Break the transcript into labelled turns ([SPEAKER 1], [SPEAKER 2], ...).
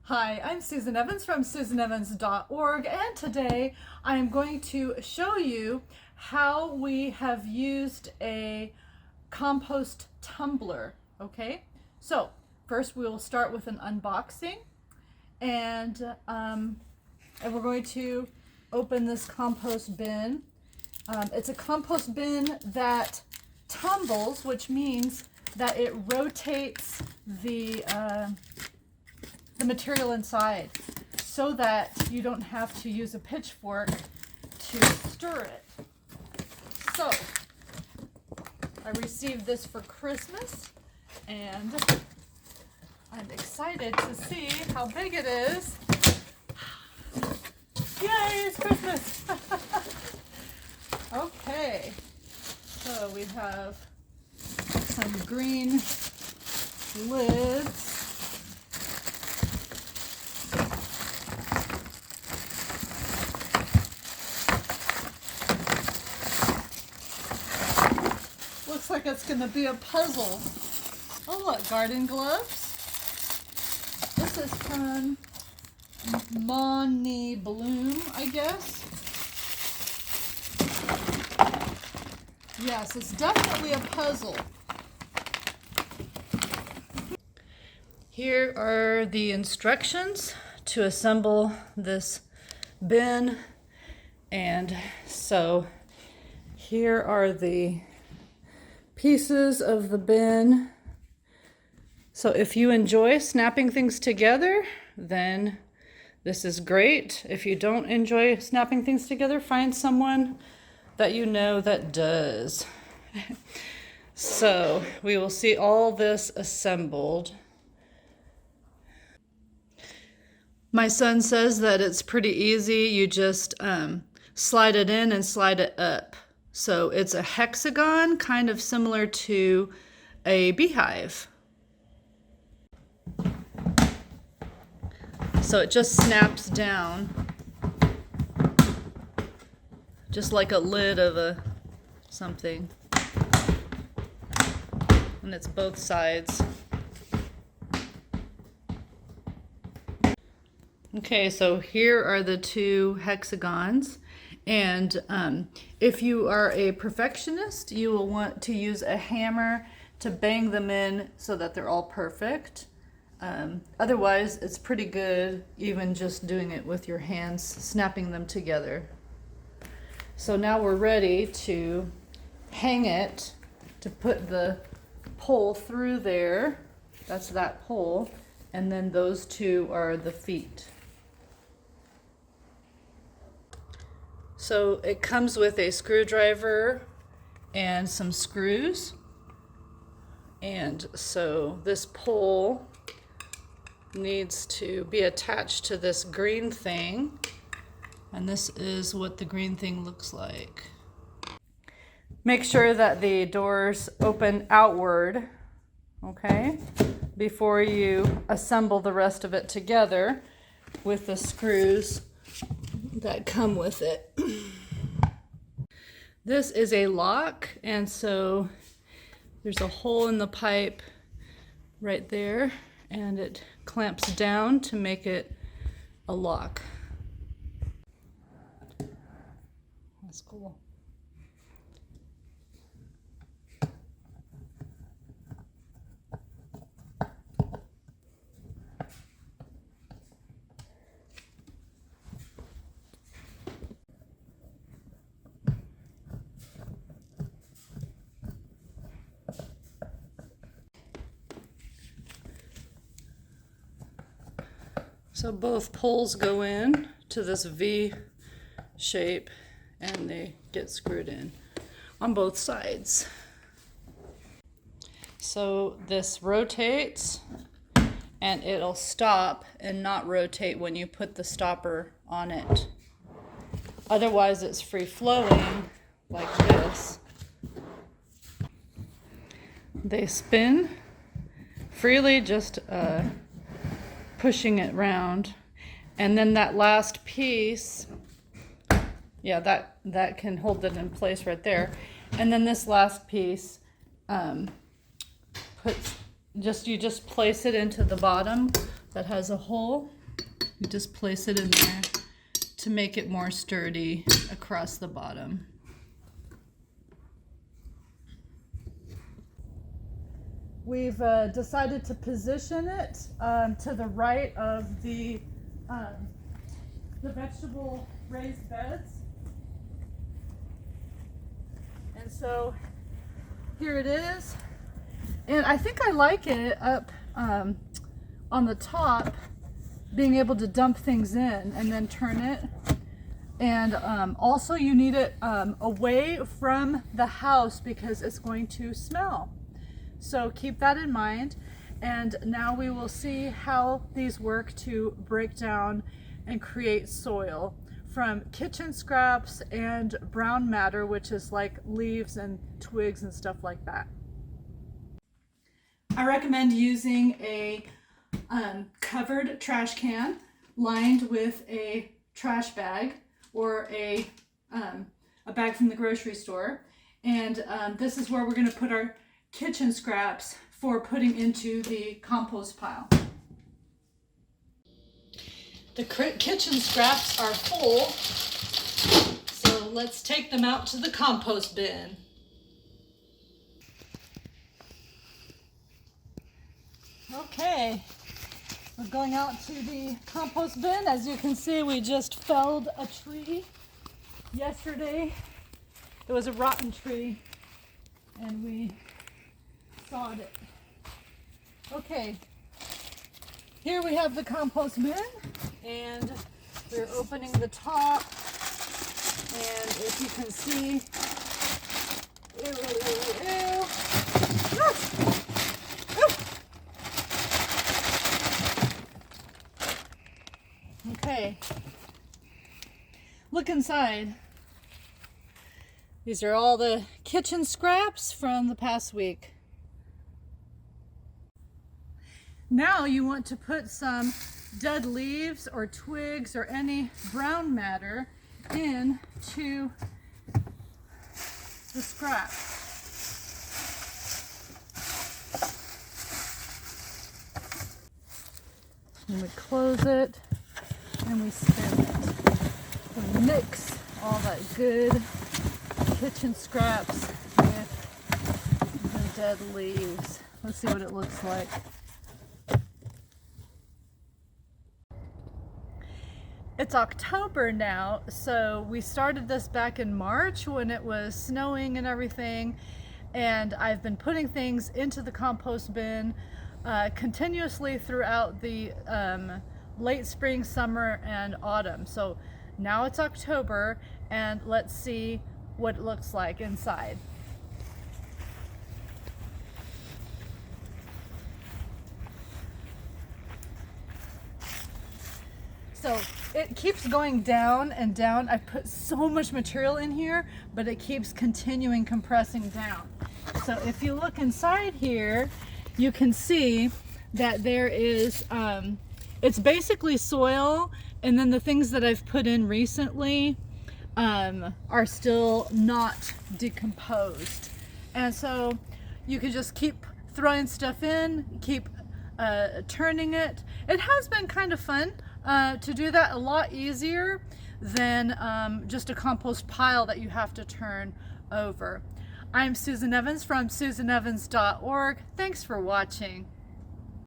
[SPEAKER 1] Hi, I'm Susan Evans from susanevans.org, and today I am going to show you how we have used a compost tumbler. Okay, so first we will start with an unboxing, and we're going to open this compost bin. It's a compost bin that tumbles, which means that it rotates the material inside so that you don't have to use a pitchfork to stir it. So I received this for Christmas and I'm excited to see how big it is. Yay, it's Christmas! Okay, so we have some green lids. Looks like it's going to be a puzzle. Oh look, garden gloves. This is from Money Bloom, I guess. Yes, it's definitely a puzzle. Here are the instructions to assemble this bin. And so here are the pieces of the bin. So if you enjoy snapping things together, then this is great. If you don't enjoy snapping things together, find someone that you know that does. So we will see all this assembled. My son says that it's pretty easy. You just slide it in and slide it up. So it's a hexagon, kind of similar to a beehive. So it just snaps down, just like a lid of a something. And it's both sides. Okay, so here are the two hexagons. And if you are a perfectionist, you will want to use a hammer to bang them in so that they're all perfect. Otherwise, it's pretty good even just doing it with your hands, snapping them together. So now we're ready to hang it, to put the pole through there. That's that pole. And then those two are the feet. So it comes with a screwdriver and some screws. And so this pole needs to be attached to this green thing. And this is what the green thing looks like. Make sure that the doors open outward, okay, before you assemble the rest of it together with the screws that come with it. This is a lock, and so there's a hole in the pipe right there, and it clamps down to make it a lock. That's cool. So both poles go in to this V shape and they get screwed in on both sides. So this rotates and it'll stop and not rotate when you put the stopper on it. Otherwise it's free flowing like this. They spin freely, just pushing it round, and then that last piece, yeah, that can hold it in place right there, and then this last piece you just place it into the bottom that has a hole, You just place it in there to make it more sturdy across the bottom. We've decided to position it to the right of the vegetable raised beds. And so here it is. And I think I like it up on the top, being able to dump things in and then turn it. And also you need it away from the house because it's going to smell. So keep that in mind. And now we will see how these work to break down and create soil from kitchen scraps and brown matter, which is like leaves and twigs and stuff like that. I recommend using a covered trash can lined with a trash bag or a bag from the grocery store. And this is where we're going to put our kitchen scraps for putting into the compost pile. The kitchen scraps are full, so let's take them out to the compost bin. Okay, we're going out to the compost bin. As you can see, we just felled a tree yesterday. It was a rotten tree, and we sawed it. Okay, here we have the compost bin, and we're opening the top, and if you can see, okay, look inside. These are all the kitchen scraps from the past week. Now you want to put some dead leaves or twigs or any brown matter into the scrap. And we close it and we spin it. We mix all that good kitchen scraps with the dead leaves. Let's see what it looks like. It's October now, so we started this back in March when it was snowing and everything, and I've been putting things into the compost bin continuously throughout the late spring, summer, and autumn. So now it's October, and let's see what it looks like inside. So it keeps going down and down. I put so much material in here, but it keeps continuing compressing down. So if you look inside here, you can see that there is, it's basically soil, and then the things that I've put in recently are still not decomposed. And so you can just keep throwing stuff in, keep turning it. It has been kind of fun to do that, a lot easier than just a compost pile that you have to turn over. I'm Susan Evans from susanevans.org. Thanks for watching.